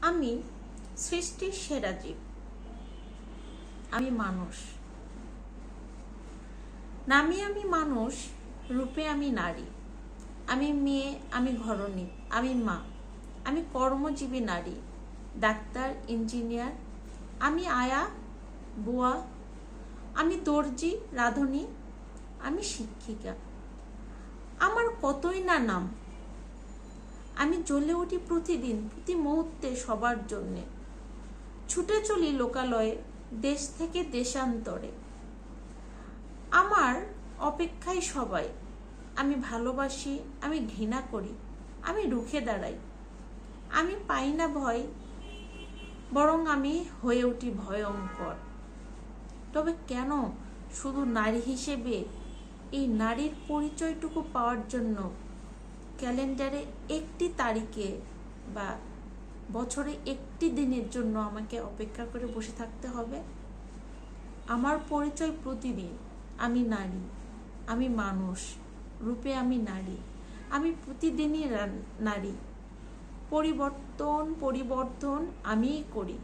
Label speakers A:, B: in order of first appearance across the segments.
A: আমি সৃষ্টির সেরা জীব। আমি মানুষ। নামে আমি মানুষ, রূপে আমি নারী। আমি মেয়ে, আমি ঘরণী, আমি মা, আমি কর্মজীবী নারী, ডাক্তার, ইঞ্জিনিয়ার, আমি আয়া, বুয়া, আমি দর্জি, রাঁধুনি, আমি শিক্ষিকা। আমার কতই না নাম। আমি জ্বলে উঠি প্রতিদিন, প্রতি মুহূর্তে সবার জন্যে। ছুটে চলি লোকালয়ে, দেশ থেকে দেশান্তরে। আমার অপেক্ষায় সবাই। আমি ভালোবাসি, আমি ঘৃণা করি, আমি রুখে দাঁড়াই। আমি পাই না ভয়, বরং আমি হয়ে উঠি ভয়ঙ্কর। তবে কেন শুধু নারী হিসেবে এই নারীর পরিচয়টুকু পাওয়ার জন্য ক্যালেন্ডারে একটি তারিখে বা বছরে একটি দিনের জন্য আমাকে অপেক্ষা করে বসে থাকতে হবে? আমার পরিচয় প্রতিদিন। আমি নারী, আমি মানুষ, রূপে আমি নারী, আমি প্রতিদিনই নারী। পরিবর্তন আমিই করি।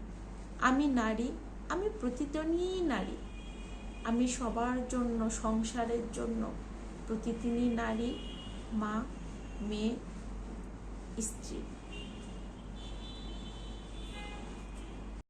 A: আমি নারী, আমি প্রতিদিনই নারী। আমি সবার জন্য, সংসারের জন্য প্রতিদিনই নারী, মা, মেয়ে, স্ত্রী।